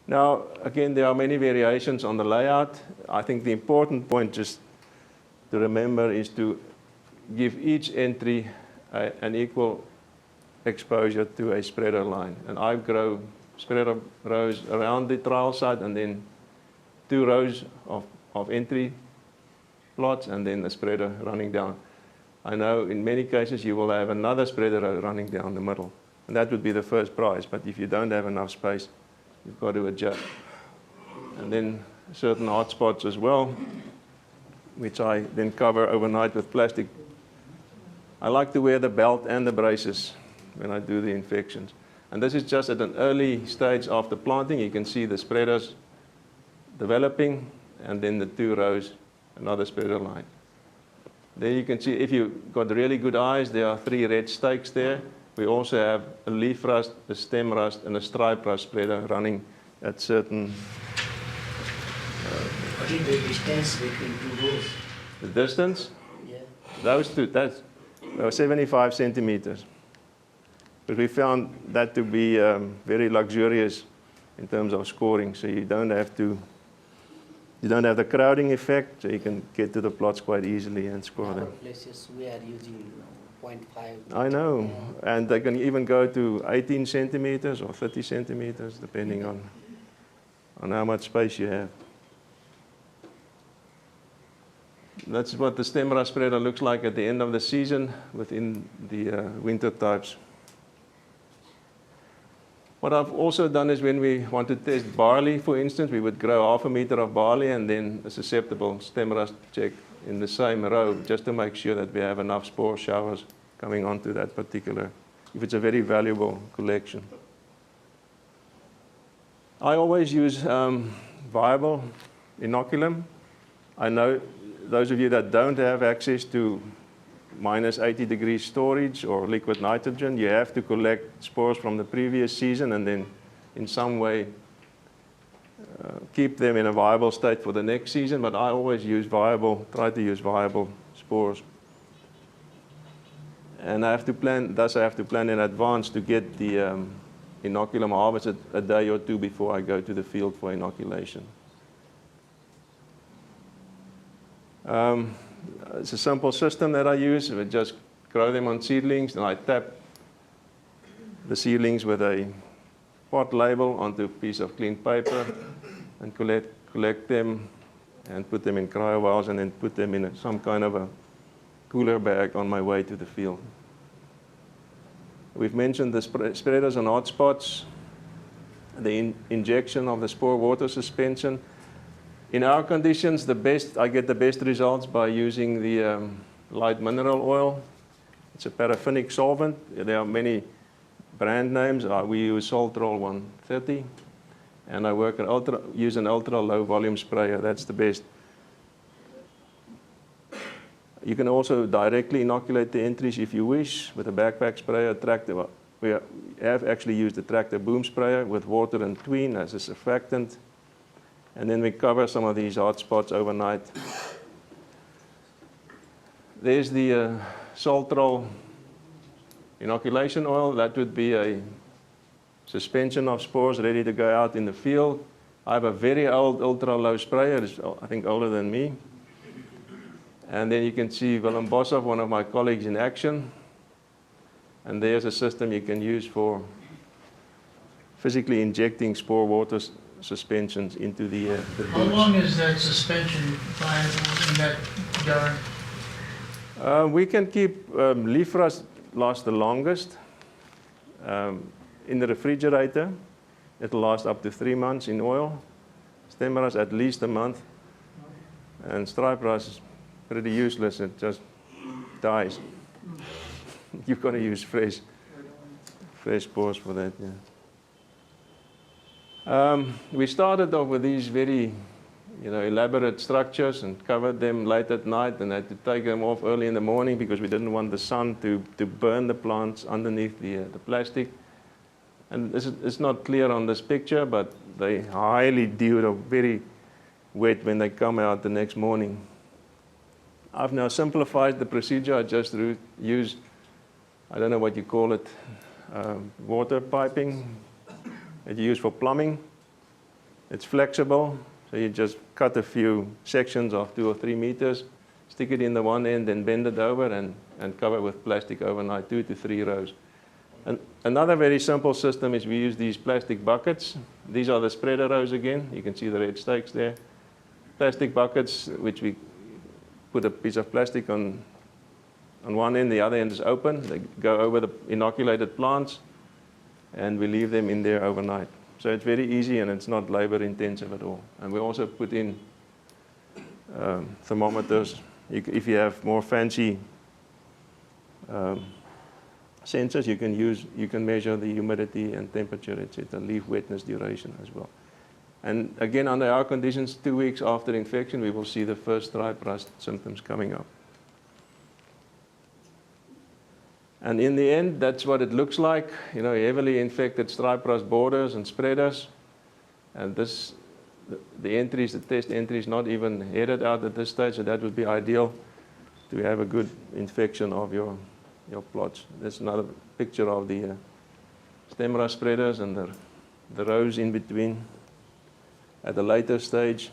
Now, again, there are many variations on the layout. I think the important point just to remember is to give each entry an equal exposure to a spreader line. And I grow spreader rows around the trial site, and then 2 rows of entry plots, and then the spreader running down. I know in many cases you will have another spreader row running down the middle, and that would be the first prize. But if you don't have enough space, you've got to adjust. And then certain hot spots as well, which I then cover overnight with plastic. I like to wear the belt and the braces when I do the infections. And this is just at an early stage after planting. You can see the spreaders developing, and then the 2 rows, another spreader line. There you can see, if you've got really good eyes, there are 3 red stakes there. We also have a leaf rust, a stem rust, and a stripe rust spreader running at certain... What is the distance between 2 rows? The distance? Yeah. Those two, that's 75 centimeters. But we found that to be very luxurious in terms of scoring, so you don't have the crowding effect, so you can get to the plots quite easily and score them. Places we are using 0.5. I know, and they can even go to 18 centimeters or 30 centimeters, depending on how much space you have. That's what the stem rust spreader looks like at the end of the season within the winter types. What I've also done is when we want to test barley, for instance, we would grow 1/2 meter of barley and then a susceptible stem rust check in the same row, just to make sure that we have enough spore showers coming onto that particular, if it's a very valuable collection. I always use viable inoculum. I know those of you that don't have access to minus 80 degrees storage or liquid nitrogen, you have to collect spores from the previous season and then in some way keep them in a viable state for the next season. But I always try to use viable spores. And I have to plan in advance to get the inoculum harvested a day or 2 before I go to the field for inoculation. It's a simple system that I use. I just grow them on seedlings, and I tap the seedlings with a pot label onto a piece of clean paper and collect them and put them in cryo vials and then put them in some kind of a cooler bag on my way to the field. We've mentioned the spreaders and hotspots, the injection of the spore water suspension. In our conditions, I get the best results by using the light mineral oil. It's a paraffinic solvent. There are many brand names. We use Soltrol 130. And I use an ultra low volume sprayer. That's the best. You can also directly inoculate the entries if you wish with a backpack sprayer. We have actually used a tractor boom sprayer with water and tween as a surfactant. And then we cover some of these hot spots overnight. There's the Soltrol inoculation oil. That would be a suspension of spores ready to go out in the field. I have a very old ultra-low sprayer. It's, I think, older than me. And then you can see Willem Boshoff, one of my colleagues, in action. And there's a system you can use for physically injecting spore water suspensions into the How long is that suspension viable in that jar? We can keep leaf rust lasts the longest. In the refrigerator, it'll last up to 3 months in oil. Stem rust at least a month. And stripe rust is pretty useless. It just dies. You've got to use fresh spores for that. Yeah. We started off with these very, elaborate structures and covered them late at night, and had to take them off early in the morning because we didn't want the sun to burn the plants underneath the plastic. And it's not clear on this picture, but they highly dewed or very wet when they come out the next morning. I've now simplified the procedure. I just use, I don't know what you call it, water piping that you use for plumbing. It's flexible, so you just cut a few sections of 2 or 3 meters, stick it in the one end and bend it over and cover with plastic overnight, 2 to 3 rows. And another very simple system is we use these plastic buckets. These are the spreader rows again. You can see the red stakes there. Plastic buckets, which we put a piece of plastic on one end, the other end is open. They go over the inoculated plants, and we leave them in there overnight. So it's very easy and it's not labor intensive at all. And we also put in thermometers. If you have more fancy sensors, you can measure the humidity and temperature, etc., leaf wetness duration as well. And again, under our conditions, 2 weeks after infection, we will see the first stripe rust symptoms coming up. And in the end, that's what it looks like. You know, heavily infected stripe rust borders and spreaders. And this, the entries, the test entries, not even headed out at this stage, so that would be ideal to have a good infection of your plots. There's another picture of the stem rust spreaders and the rows in between at a later stage.